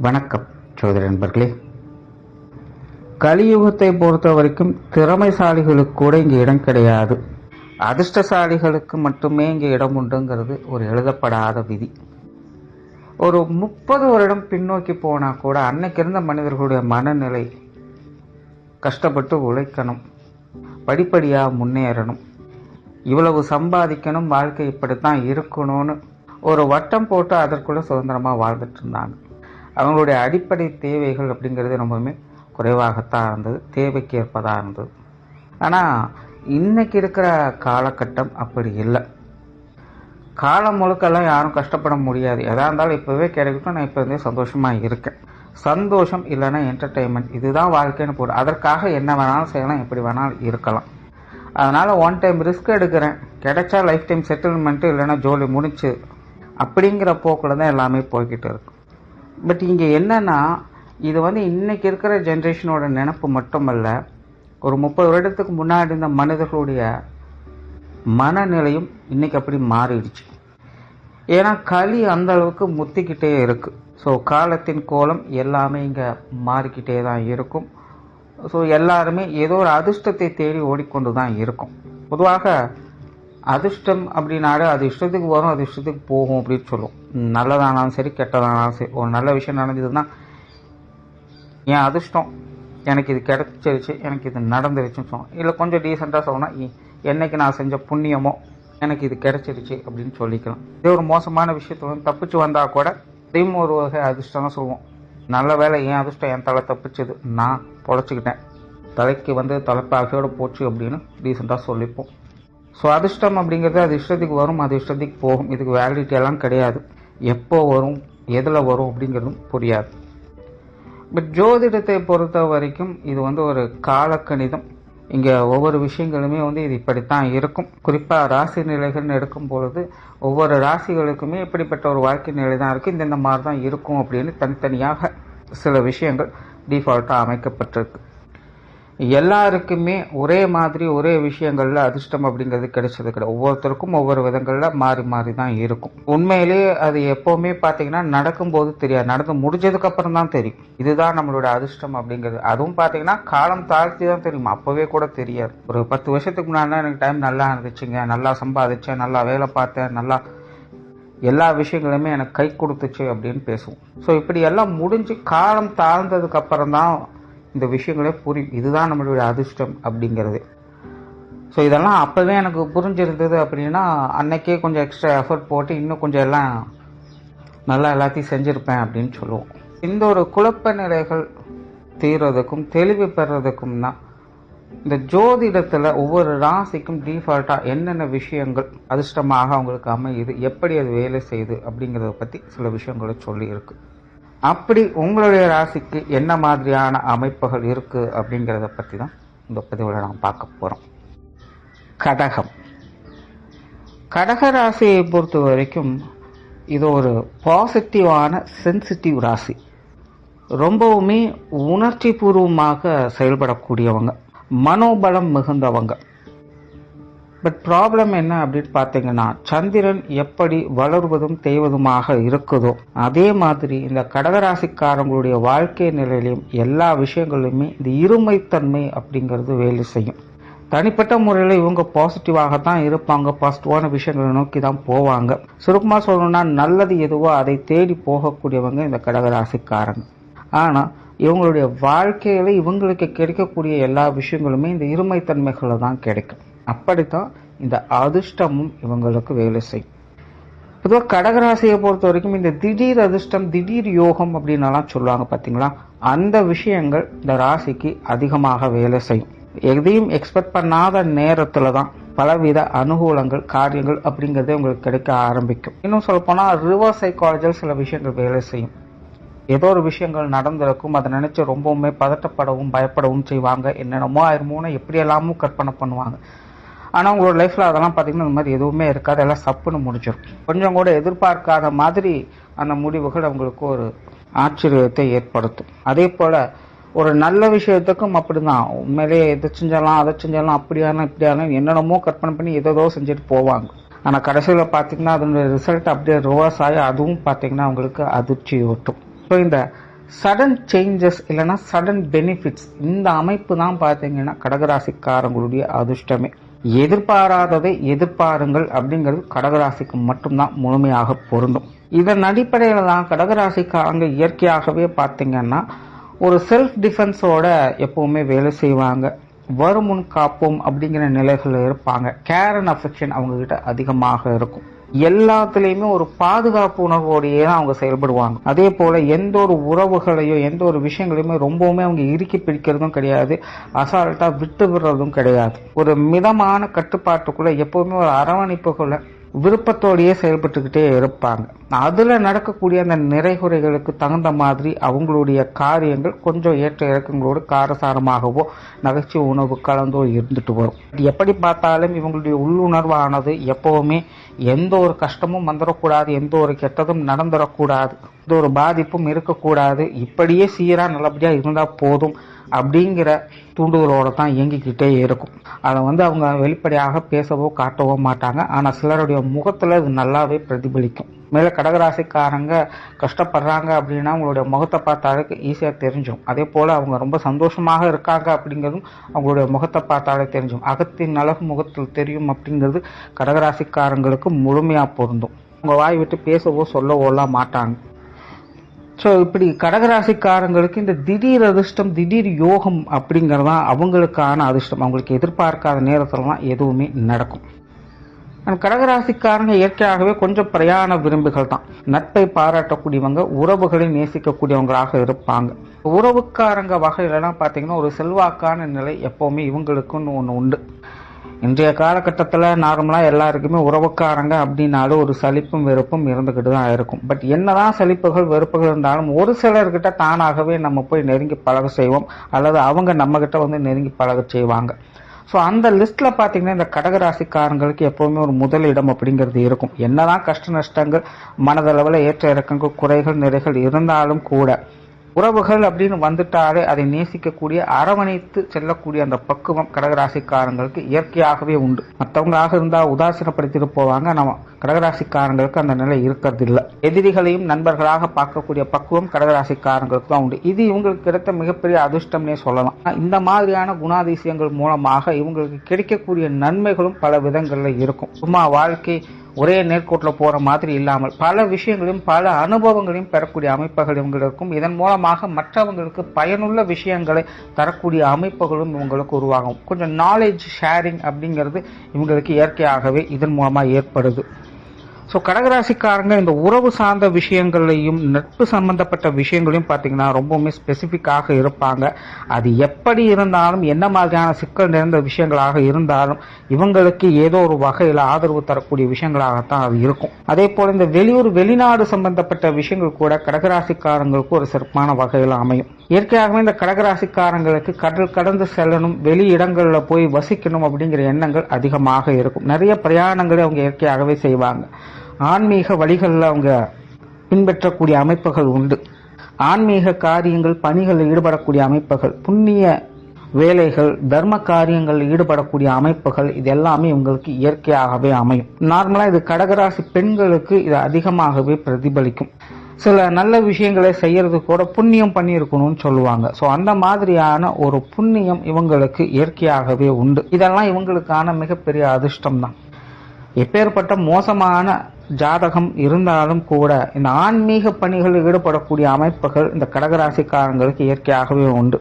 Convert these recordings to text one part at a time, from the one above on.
வணக்கம் சோதரி நண்பர்களே. கலியுகத்தை பொறுத்த வரைக்கும் திறமைசாலிகளுக்கு கூட இங்கே இடம் கிடையாது. அதிர்ஷ்டசாலிகளுக்கு மட்டுமே இங்கே இடம் உண்டுங்கிறது ஒரு எழுதப்படாத விதி. ஒரு 30 வருடம் பின்னோக்கி போனால் கூட அன்னைக்கு இருந்த மனிதர்களுடைய மனநிலை கஷ்டப்பட்டு உழைக்கணும், படிப்படியாக முன்னேறணும், இவ்வளவு சம்பாதிக்கணும், வாழ்க்கை இப்படித்தான் இருக்கணும்னு ஒரு வட்டம் போட்டு அதற்குள்ள சுதந்திரமாக வாழ்ந்துட்டு இருந்தாங்க. அவங்களுடைய அடிப்படை தேவைகள் அப்படிங்கிறது ரொம்பவுமே குறைவாகத்தான் இருந்தது, தேவைக்கு ஏற்பதாக இருந்தது. ஆனால் இன்னைக்கு இருக்கிற காலகட்டம் அப்படி இல்லை. காலம் முழுக்கெல்லாம் யாரும் கஷ்டப்பட முடியாது. எதாக இருந்தாலும் இப்போவே கிடைக்கட்டும், நான் இப்போ இருந்தே சந்தோஷமாக இருக்கேன். சந்தோஷம் இல்லைன்னா என்டர்டெயின்மெண்ட், இதுதான் வாழ்க்கைன்னு போடு. அதற்காக என்ன வேணாலும் செய்யலாம், எப்படி வேணாலும் இருக்கலாம். அதனால் ஒன் டைம் ரிஸ்க் எடுக்கிறேன், கிடைச்சா லைஃப் டைம் செட்டில்மெண்ட்டு, இல்லைன்னா ஜோலி முடிச்சு அப்படிங்கிற போக்கில் தான் எல்லாமே போய்கிட்டு இருக்கும். பட் இங்கே என்னென்னா, இது இன்றைக்கி இருக்கிற ஜென்ரேஷனோட நினப்பு மட்டுமல்ல, ஒரு 30 வருடத்துக்கு முன்னாடி இருந்த மனிதர்களுடைய மனநிலையும் இன்றைக்கி அப்படி மாறிடுச்சு. ஏன்னா களி அந்த அளவுக்கு முத்திக்கிட்டே இருக்குது. ஸோ காலத்தின் கோலம் எல்லாமே இங்கே மாறிக்கிட்டே தான் இருக்கும். ஸோ எல்லாருமே ஏதோ ஒரு அதிர்ஷ்டத்தை தேடி ஓடிக்கொண்டு தான் இருக்கும். பொதுவாக அதிர்ஷ்டம் அப்படின்னாலே அது இஷ்டத்துக்கு வரும், அது இஷ்டத்துக்கு போகும் அப்படின்னு சொல்லுவோம். நல்லதானாலும் சரி, கெட்டதானாலும் சரி, ஒரு நல்ல விஷயம் நடந்ததுன்னா என் அதிர்ஷ்டம், எனக்கு இது கிடைச்சிருச்சு, எனக்கு இது நடந்துருச்சுன்னு சொல்லணும். இல்லை கொஞ்சம் டீசெண்டாக சொல்லணும்னா, என்னைக்கு நான் செஞ்ச புண்ணியமோ எனக்கு இது கிடைச்சிருச்சு அப்படின்னு சொல்லிக்கலாம். இதே ஒரு மோசமான விஷயத்துல தப்பிச்சு வந்தால் கூட அதையும் ஒரு வகை அதிர்ஷ்டம் தான் சொல்லுவோம். நல்ல வேலை, என் அதிர்ஷ்டம் என் தலை தப்பிச்சுது, நான் பொழைச்சிக்கிட்டேன், தலைக்கு தலைப்பாகையோடு போச்சு அப்படின்னு டீசெண்டாக சொல்லிப்போம். ஸோ அதிர்ஷ்டம் அப்படிங்கிறது அது இஷ்டத்துக்கு வரும், அது இஷ்டத்துக்கு போகும். இதுக்கு வேலிடிட்டி எல்லாம் கிடையாது. எப்போ வரும், எதில் வரும் அப்படிங்கிறதும் புரியாது. பட் ஜோதிடத்தை பொறுத்த வரைக்கும் இது ஒரு காலக்கணிதம். இங்கே ஒவ்வொரு விஷயங்களுமே இது இப்படித்தான் இருக்கும். குறிப்பாக ராசி நிலைகள்னு எடுக்கும் பொழுது ஒவ்வொரு ராசிகளுக்குமே இப்படிப்பட்ட ஒரு வாழ்க்கை நிலை தான் இருக்குது, இந்த மாதிரி தான் இருக்கும் அப்படின்னு தனித்தனியாக சில விஷயங்கள் டிஃபால்ட்டாக அமைக்கப்பட்டிருக்கு. எல்லாருக்குமே ஒரே மாதிரி ஒரே விஷயங்களில் அதிர்ஷ்டம் அப்படிங்கிறது கிடைச்சது கிடையாது. ஒவ்வொருத்தருக்கும் ஒவ்வொரு விதங்களில் மாறி மாறி தான் இருக்கும். உண்மையிலேயே அது எப்போவுமே பார்த்தீங்கன்னா நடக்கும்போது தெரியாது, நடந்து முடிஞ்சதுக்கப்புறம் தான் தெரியும் இதுதான் நம்மளோட அதிர்ஷ்டம் அப்படிங்கிறது. அதுவும் பார்த்தீங்கன்னா காலம் தாழ்த்தி தான் தெரியும், அப்போவே கூட தெரியாது. ஒரு 10 வருஷத்துக்கு முன்னாடி எனக்கு டைம் நல்லா இருந்துச்சுங்க, நல்லா சம்பாதிச்சேன், நல்லா வேலை பார்த்தேன், நல்லா எல்லா விஷயங்களுமே எனக்கு கை கொடுத்துச்சு அப்படின்னு பேசுவோம். ஸோ இப்படி எல்லாம் முடிஞ்சு காலம் தாழ்ந்ததுக்கு அப்புறம் தான் இந்த விஷயங்களே புரியும், இதுதான் நம்மளுடைய அதிர்ஷ்டம் அப்படிங்கிறது. ஸோ இதெல்லாம் அப்போவே எனக்கு புரிஞ்சிருந்தது அப்படின்னா அன்னைக்கே கொஞ்சம் எக்ஸ்ட்ரா எஃபர்ட் போட்டு இன்னும் கொஞ்சம் எல்லாம் நல்லா எல்லாத்தையும் செஞ்சுருப்பேன் அப்படின்னு சொல்லுவோம். இந்த ஒரு குழப்ப நிலைகள் தீர்றதுக்கும் தெளிவு பெறதுக்கும் தான் இந்த ஜோதிடத்தில் ஒவ்வொரு ராசிக்கும் டிஃபால்ட்டாக என்னென்ன விஷயங்கள் அதிர்ஷ்டமாக அவங்களுக்கு அமையுது, எப்படி அது வேலை செய்யுது அப்படிங்கிறத பற்றி சில விஷயங்களை சொல்லியிருக்கு. அப்படி உங்களுடைய ராசிக்கு என்ன மாதிரியான அமைப்புகள் இருக்குது அப்படிங்கிறத பற்றி தான் இந்த பதிவில் நாம் பார்க்க போகிறோம். கடகம். கடக ராசியை பொறுத்த வரைக்கும் இது ஒரு பாசிட்டிவான சென்சிட்டிவ் ராசி. ரொம்பவுமே உணர்ச்சி பூர்வமாக செயல்படக்கூடியவங்க, மனோபலம் மிகுந்தவங்க. பட் ப்ராப்ளம் என்ன அப்படின்னு பார்த்தீங்கன்னா, சந்திரன் எப்படி வளர்வதும் தேய்வதுமாக இருக்குதோ அதே மாதிரி இந்த கடகராசிக்காரங்களுடைய வாழ்க்கை நிலையிலையும் எல்லா விஷயங்களிலுமே இந்த இருமைத்தன்மை அப்படிங்கிறது வேலை செய்யும். தனிப்பட்ட முறையில் இவங்க பாசிட்டிவாகத்தான் இருப்பாங்க, பாசிட்டிவான விஷயங்களை நோக்கி தான் போவாங்க. சுருக்கமாக சொல்லணும்னா நல்லது எதுவோ அதை தேடி போகக்கூடியவங்க இந்த கடகராசிக்காரங்க. ஆனால் இவங்களுடைய வாழ்க்கையில் இவங்களுக்கு கிடைக்கக்கூடிய எல்லா விஷயங்களுமே இந்த இருமைத்தன்மைகளை தான் கிடைக்கும். அப்படித்தான் இந்த அதிர்ஷ்டமும் இவங்களுக்கு வேலை செய்யும். பொதுவாக கடகராசியை பொறுத்த வரைக்கும் இந்த திடீர் அதிர்ஷ்டம், திடீர் யோகம் அப்படின்னலாம் சொல்லுவாங்க பார்த்தீங்களா, அந்த விஷயங்கள் இந்த ராசிக்கு அதிகமாக வேலை செய்யும். எதையும் எக்ஸ்பெக்ட் பண்ணாத நேரத்தில் தான் பலவித அனுகூலங்கள், காரியங்கள் அப்படிங்கிறதே உங்களுக்கு கிடைக்க ஆரம்பிக்கும். இன்னும் சொல்லப்போனால் ரிவர்ஸ் சைக்காலஜியில் சில விஷயங்கள் வேலை செய்யும். ஏதோ ஒரு விஷயங்கள் நடந்திருக்கும், அதை நினச்சி ரொம்பவுமே பதட்டப்படவும் பயப்படவும் செய்வாங்க. என்னென்னமோ ஆயிருமோன்னு எப்படியெல்லாமும் கற்பனை பண்ணுவாங்க. ஆனால் உங்களோட லைஃப்பில் அதெல்லாம் பார்த்தீங்கன்னா இந்த மாதிரி எதுவுமே இருக்காது, எல்லாம் சப்புன்னு முடிஞ்சிடும். கொஞ்சம் கூட எதிர்பார்க்காத மாதிரி அந்த முடிவுகள் அவங்களுக்கு ஒரு ஆச்சரியத்தை ஏற்படுத்தும். அதே போல் ஒரு நல்ல விஷயத்துக்கும் அப்படி தான். உண்மையிலேயே எதை செஞ்சாலும் அதை செஞ்சாலும் அப்படியானா இப்படியானா என்னென்னமோ கற்பனை பண்ணி எதோ செஞ்சுட்டு போவாங்க. ஆனால் கடைசியில் பார்த்தீங்கன்னா அதனுடைய ரிசல்ட் அப்படியே ரிவர்ஸ் ஆகி அதுவும் பார்த்தீங்கன்னா அவங்களுக்கு அதிர்ச்சி ஓட்டும். ஸோ இந்த சடன் சேஞ்சஸ் இல்லைன்னா சடன் பெனிஃபிட்ஸ், இந்த அமைப்பு தான் பார்த்தீங்கன்னா கடகராசிக்காரங்களுடைய அதிர்ஷ்டமே. எதிர்பாராததை எதிர்பாருங்கள் அப்படிங்கிறது கடகராசிக்கு மட்டும்தான் முழுமையாக பொருந்தும். இதன் அடிப்படையில் தான் கடகராசிக்காரங்க இயற்கையாகவே பார்த்தீங்கன்னா ஒரு செல்ஃப் டிஃபென்ஸோட எப்பவுமே வேலை செய்வாங்க. வருமுன் காப்போம் அப்படிங்கிற நிலைகளில் இருப்பாங்க. கேர் அண்ட் அஃபெக்ஷன் அவங்ககிட்ட அதிகமாக இருக்கும். எல்லாத்துலேயுமே ஒரு பாதுகாப்பு உணர்வோடையே தான் அவங்க செயல்படுவாங்க. அதே போல எந்த ஒரு உறவுகளையோ எந்த ஒரு விஷயங்களையுமே ரொம்பவுமே அவங்க இறுக்கி பிடிக்கிறதும் கிடையாது, அசால்ட்டா விட்டு விடுறதும் கிடையாது. ஒரு மிதமான கட்டுப்பாட்டுக்குள்ள எப்பவுமே ஒரு அரவணைப்புக்குள்ள விருப்பத்தோடையே செயல்பட்டுக்கிட்டே இருப்பாங்க. அதுல நடக்கக்கூடிய அந்த நிறைகுறைகளுக்கு தகுந்த மாதிரி அவங்களுடைய காரியங்கள் கொஞ்சம் ஏற்ற இறக்கங்களோடு காரசாரமாகவோ நகைச்சுவை உணவு கலந்தோ இருந்துட்டு வரும். எப்படி பார்த்தாலும் இவங்களுடைய உள்ளுணர்வானது எப்பவுமே எந்த ஒரு கஷ்டமும் வந்துடக்கூடாது, எந்த ஒரு கெட்டதும் நடந்துடக்கூடாது, எந்த ஒரு பாதிப்பும் இருக்கக்கூடாது, இப்படியே சீரா நல்லபடியா இருந்தா போதும் அப்படிங்கிற தூண்டுதலோட தான் இயங்கிக்கிட்டே இருக்கும். அதை அவங்க வெளிப்படையாக பேசவோ காட்டவோ மாட்டாங்க. ஆனால் சிலருடைய முகத்தில் இது நல்லாவே பிரதிபலிக்கும். மேலே கடகராசிக்காரங்க கஷ்டப்படுறாங்க அப்படின்னா அவங்களுடைய முகத்தை பார்த்தாலே ஈஸியாக தெரிஞ்சிடும். அதே போல் அவங்க ரொம்ப சந்தோஷமாக இருக்காங்க அப்படிங்கிறதும் அவங்களுடைய முகத்தை பார்த்தாலே தெரிஞ்சிடும். அகத்தின் அழகு முகத்தில் தெரியும் அப்படிங்கிறது கடகராசிக்காரங்களுக்கு முழுமையாக பொருந்தும். அவங்க வாய் விட்டு பேசவோ சொல்லவோலாம் மாட்டாங்க. ஸோ இப்படி கடகராசிக்காரங்களுக்கு இந்த திடீர் அதிர்ஷ்டம், திடீர் யோகம் அப்படிங்கிறதான் அவங்களுக்கான அதிர்ஷ்டம். அவங்களுக்கு எதிர்பார்க்காத நேரத்துலலாம் எதுவுமே நடக்கும். கடகராசிக்காரங்க இயற்கையாகவே கொஞ்சம் பிரயாண விரும்பிகள் தான். நட்பை பாராட்டக்கூடியவங்க, உறவுகளை நேசிக்கக்கூடியவங்களாக இருப்பாங்க. உறவுக்காரங்க வகையிலலாம் பார்த்தீங்கன்னா ஒரு செல்வாக்கான நிலை எப்பவுமே இவங்களுக்குன்னு ஒன்று உண்டு. இன்றைய காலகட்டத்தில் நார்மலாக எல்லாருக்குமே உறவுக்காரங்க அப்படின்னாலும் ஒரு சலிப்பும் வெறுப்பும் இருந்துக்கிட்டு தான் இருக்கும். பட் என்னதான் சலிப்புகள் வெறுப்புகள் இருந்தாலும் ஒரு சிலர்கிட்ட தானாகவே நம்ம போய் நெருங்கி பழக செய்வோம், அல்லது அவங்க நம்மகிட்ட நெருங்கி பழக செய்வாங்க. ஸோ அந்த லிஸ்ட்டில் பார்த்தீங்கன்னா இந்த கடகராசிக்காரங்களுக்கு எப்போவுமே ஒரு முதலிடம் அப்படிங்கிறது இருக்கும். என்னதான் கஷ்ட நஷ்டங்கள், மனதளவில் ஏற்ற இறக்கங்கள், குறைகள் நிறைகள் இருந்தாலும் கூட உறவுகள் அப்படின்னு வந்துட்டாலே அதை நேசிக்கக்கூடிய, அரவணைத்து செல்லக்கூடிய அந்த பக்குவம் கடகராசிக்காரங்களுக்கு இயற்கையாகவே உண்டு. மற்றவங்களாக இருந்தால் உதாசீனப்படுத்திட்டு போவாங்க. நம்ம கடகராசிக்காரங்களுக்கு அந்த நிலை இருக்கிறது இல்லை. எதிரிகளையும் நண்பர்களாக பார்க்கக்கூடிய பக்குவம் கடகராசிக்காரங்களுக்கு தான் உண்டு. இது இவங்களுக்கு கிடைத்த மிகப்பெரிய அதிர்ஷ்டம்னே சொல்லலாம். இந்த மாதிரியான குணாதிசயங்கள் மூலமாக இவங்களுக்கு கிடைக்கக்கூடிய நன்மைகளும் பல விதங்களில் இருக்கும். சும்மா வாழ்க்கை ஒரே நேர்கோட்டில் போகிற மாதிரி இல்லாமல் பல விஷயங்களையும் பல அனுபவங்களையும் பெறக்கூடிய அமைப்புகள் இவங்களுக்கும், இதன் மூலமாக மற்றவங்களுக்கு பயனுள்ள விஷயங்களை தரக்கூடிய அமைப்புகளும் இவங்களுக்கு உருவாகும். கொஞ்சம் நாலேஜ் ஷேரிங் அப்படிங்கிறது இவங்களுக்கு இயற்கையாகவே இதன் மூலமாக ஏற்படுது. ஸோ கடகராசிக்காரங்க இந்த உறவு சார்ந்த விஷயங்களையும் நட்பு சம்பந்தப்பட்ட விஷயங்களையும் பார்த்தீங்கன்னா ரொம்பவுமே ஸ்பெசிஃபிக்காக இருப்பாங்க. அது எப்படி இருந்தாலும், என்ன மாதிரியான சிக்கல் நிறைந்த விஷயங்களாக இருந்தாலும் இவங்களுக்கு ஏதோ ஒரு வகையில் ஆதரவு தரக்கூடிய விஷயங்களாகத்தான் அது இருக்கும். அதே போல் இந்த வெளியூர் வெளிநாடு சம்பந்தப்பட்ட விஷயங்கள் கூட கடகராசிக்காரங்களுக்கு ஒரு சிறப்பான வகையில் அமையும். இயற்கையாகவே இந்த கடகராசிக்காரங்களுக்கு கடல் கடந்து செல்லணும், வெளி இடங்களில் போய் வசிக்கணும் அப்படிங்கிற எண்ணங்கள் அதிகமாக இருக்கும். நிறைய பிரயாணங்களை அவங்க இயற்கையாகவே செய்வாங்க. ஆன்மீக வழிகளில் அவங்க பின்பற்றக்கூடிய அமைப்புகள் உண்டு. ஆன்மீக காரியங்கள், பணிகளில் ஈடுபடக்கூடிய அமைப்புகள், புண்ணிய வேலைகள், தர்ம காரியங்களில் ஈடுபடக்கூடிய அமைப்புகள், இது எல்லாமே இவங்களுக்கு இயற்கையாகவே அமையும். நார்மலாக இது கடகராசி பெண்களுக்கு இது அதிகமாகவே பிரதிபலிக்கும். சில நல்ல விஷயங்களை செய்யறது கூட புண்ணியம் பண்ணியிருக்கணும்னு சொல்லுவாங்க. ஸோ அந்த மாதிரியான ஒரு புண்ணியம் இவங்களுக்கு இயற்கையாகவே உண்டு. இதெல்லாம் இவங்களுக்கான மிகப்பெரிய அதிர்ஷ்டம் தான். எப்பேற்பட்ட மோசமான ஜாதகம் இருந்தாலும் கூட இந்த ஆன்மீக பணிகளில் ஈடுபடக்கூடிய அமைப்புகள் இந்த கடகராசிக்காரங்களுக்கு இயற்கையாகவே உண்டு.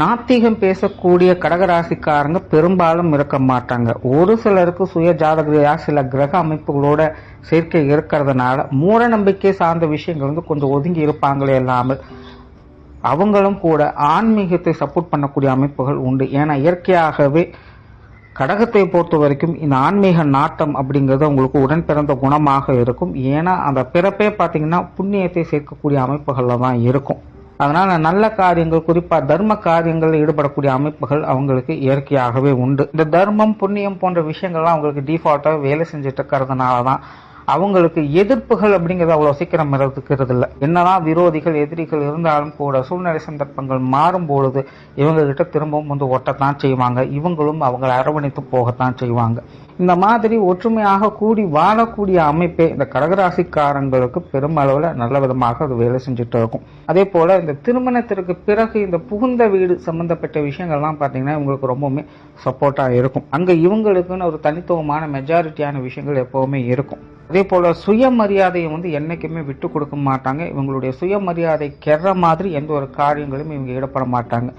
நாத்திகம் பேசக்கூடிய கடகராசிக்காரங்க பெரும்பாலும் இருக்க மாட்டாங்க. ஒரு சிலருக்கு சுய ஜாதகரையாக சில கிரக அமைப்புகளோட சேர்க்கை இருக்கிறதுனால மூட நம்பிக்கை சார்ந்த விஷயங்கள் கொஞ்சம் ஒதுங்கி இருப்பாங்களே இல்லாமல் அவங்களும் கூட ஆன்மீகத்தை சப்போர்ட் பண்ணக்கூடிய அமைப்புகள் உண்டு. ஏன்னா இயற்கையாகவே கடகத்தை பொறுத்த வரைக்கும் இந்த ஆன்மீக நாட்டம் அப்படிங்கிறது உங்களுக்கு உடன் பிறந்த குணமாக இருக்கும். ஏன்னா அந்த பிறப்பே பார்த்தீங்கன்னா புண்ணியத்தை சேர்க்கக்கூடிய அமைப்புகளில் தான் இருக்கும். அதனால நல்ல காரியங்கள், குறிப்பா தர்ம காரியங்களில் ஈடுபடக்கூடிய அமைப்புகள் அவங்களுக்கு இயற்கையாகவே உண்டு. இந்த தர்மம், புண்ணியம் போன்ற விஷயங்கள்லாம் அவங்களுக்கு டிஃபால்ட்டாக வேலை செஞ்சுட்டு இருக்கிறதுனால தான் அவங்களுக்கு எதிர்ப்புகள் அப்படிங்கிறது அவ்வளோ சீக்கிரம் இருக்கிறது இல்லை. என்னதான் விரோதிகள், எதிரிகள் இருந்தாலும் கூட சூழ்நிலை சந்தர்ப்பங்கள் மாறும் பொழுது இவங்க கிட்ட திரும்பவும் ஒட்டத்தான் செய்வாங்க. இவங்களும் அவங்களை அரவணைத்து போகத்தான் செய்வாங்க. இந்த மாதிரி ஒற்றுமையாக கூடி வாழக்கூடிய அமைப்பே இந்த கடகராசிக்காரங்களுக்கு பெருமளவில் நல்ல விதமாக அது வேலை செஞ்சுட்டு இருக்கும். அதே போல இந்த திருமணத்திற்கு பிறகு இந்த புகுந்த வீடு சம்பந்தப்பட்ட விஷயங்கள்லாம் பார்த்தீங்கன்னா இவங்களுக்கு ரொம்பவுமே சப்போர்ட்டாக இருக்கும். அங்கே இவங்களுக்குன்னு ஒரு தனித்துவமான மெஜாரிட்டியான விஷயங்கள் எப்பவுமே இருக்கும். அதே போல சுயமரியாதையை என்னைக்குமே விட்டு கொடுக்க மாட்டாங்க. இவங்களுடைய சுயமரியாதை கெற மாதிரி எந்த ஒரு காரியங்களும் இவங்க ஈடுபட மாட்டாங்க.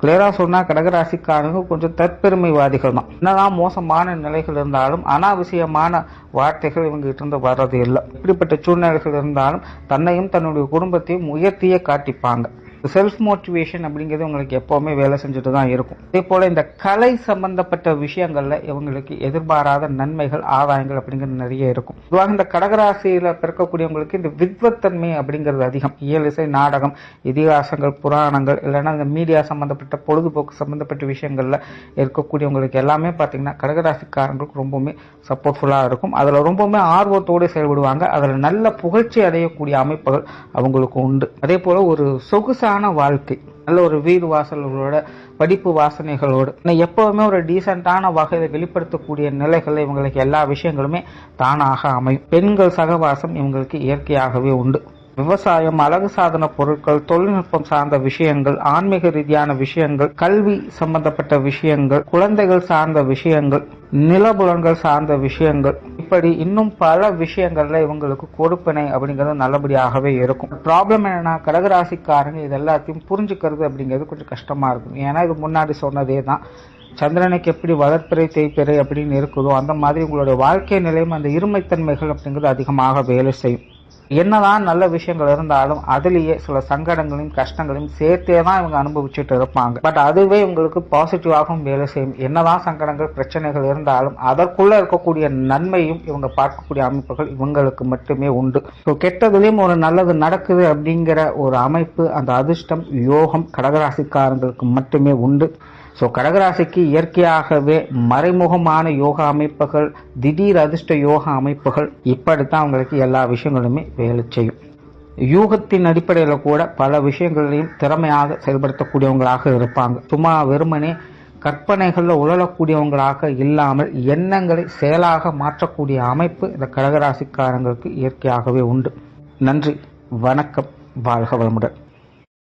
கிளியரா சொன்னா கடகராசிக்காரங்க கொஞ்சம் தற்பெருமைவாதிகள் தான். என்னதான் மோசமான நிலைகள் இருந்தாலும் அனாவசியமான வார்த்தைகள் இவங்க கிட்ட இருந்து வர்றது இல்லை. இப்படிப்பட்ட சூழ்நிலைகள் இருந்தாலும் தன்னையும் தன்னுடைய குடும்பத்தையும் உயர்த்தியே காட்டிப்பாங்க. செல்ஃப் மோட்டிவேஷன் அப்படிங்கிறது உங்களுக்கு எப்பவுமே வேலை செஞ்சுட்டு தான் இருக்கும். அதே போல இந்த கலை சம்பந்தப்பட்ட விஷயங்கள்ல இவங்களுக்கு எதிர்பாராத நன்மைகள் ஆதாயங்கள் அப்படிங்கிறது நிறைய இருக்கும். பொதுவாக இந்த கடகராசியில பிறக்கக்கூடியவங்களுக்கு இந்த வித்வத்தன்மை அப்படிங்கிறது அதிகம். இயல் இசை, நாடகம், இதிகாசங்கள், புராணங்கள், இல்லைன்னா இந்த மீடியா சம்பந்தப்பட்ட பொழுதுபோக்கு சம்பந்தப்பட்ட விஷயங்கள்ல இருக்கக்கூடியவங்களுக்கு எல்லாமே பார்த்தீங்கன்னா கடகராசிக்காரங்களுக்கு ரொம்பவுமே சப்போர்ட்ஃபுல்லா இருக்கும். அதுல ரொம்பவுமே ஆர்வத்தோடு செயல்படுவாங்க. அதுல நல்ல புகழ்ச்சி அடையக்கூடிய அமைப்புகள் அவங்களுக்கு உண்டு. அதே போல ஒரு சொகுசான வாழ்க்கை, நல்ல ஒரு வீடு வாசல்களோட, படிப்பு வாசனைகளோடு எப்பவுமே ஒரு டீசென்டான வகையை வெளிப்படுத்தக்கூடிய நிலைகள் இவங்களுக்கு எல்லா விஷயங்களுமே தானாக அமையும். பெண்கள் சகவாசம் இவங்களுக்கு இயற்கையாகவே உண்டு. விவசாயம், அழகு சாதன பொருட்கள், தொழில்நுட்பம் சார்ந்த விஷயங்கள், ஆன்மீக ரீதியான விஷயங்கள், கல்வி சம்பந்தப்பட்ட விஷயங்கள், குழந்தைகள் சார்ந்த விஷயங்கள், நிலபுலன்கள் சார்ந்த விஷயங்கள், இப்படி இன்னும் பல விஷயங்கள்ல இவங்களுக்கு கொடுப்பனை அப்படிங்கிறது நல்லபடியாகவே இருக்கும். ப்ராப்ளம் என்னன்னா கடகராசிக்காரங்க இது எல்லாத்தையும் புரிஞ்சுக்கிறது அப்படிங்கிறது கொஞ்சம் கஷ்டமா இருக்கும். ஏன்னா இது முன்னாடி சொன்னதே தான். சந்திரனுக்கு எப்படி வளர்ப்பிறை தேய்ப்பிறை அப்படின்னு இருக்குதோ அந்த மாதிரி உங்களுடைய வாழ்க்கை நிலையும் அந்த இருமைத்தன்மைகள் அப்படிங்கிறது அதிகமாக வேலை செய்யும். என்னதான் நல்ல விஷயங்கள் இருந்தாலும் அதுலேயே சில சங்கடங்களையும் கஷ்டங்களையும் சேர்த்தே தான் இவங்க அனுபவிச்சுட்டு இருப்பாங்க. பட் அதுவே இவங்களுக்கு பாசிட்டிவாகவும் வேலை செய்யும். என்னதான் சங்கடங்கள் பிரச்சனைகள் இருந்தாலும் அதற்குள்ள இருக்கக்கூடிய நன்மையும் இவங்க பார்க்கக்கூடிய அமைப்புகள் இவங்களுக்கு மட்டுமே உண்டு. ஸோ கெட்டதுலேயும் ஒரு நல்லது நடக்குது அப்படிங்கிற ஒரு அமைப்பு, அந்த அதிர்ஷ்டம், யோகம் கடகராசிக்காரங்களுக்கு மட்டுமே உண்டு. ஸோ கடகராசிக்கு இயற்கையாகவே மறைமுகமான யோகா அமைப்புகள், திடீர் அதிர்ஷ்ட யோகா அமைப்புகள், இப்படித்தான் அவங்களுக்கு எல்லா விஷயங்களுமே வேலை செய்யும். யூகத்தின் அடிப்படையில் கூட பல விஷயங்களையும் திறமையாக செயல்படுத்தக்கூடியவங்களாக இருப்பாங்க. சும்மா வெறுமனே கற்பனைகளில் உழலக்கூடியவங்களாக இல்லாமல் எண்ணங்களை செயலாக மாற்றக்கூடிய அமைப்பு இந்த கடகராசிக்காரங்களுக்கு இயற்கையாகவே உண்டு. நன்றி, வணக்கம், வாழ்க வளமுடன்.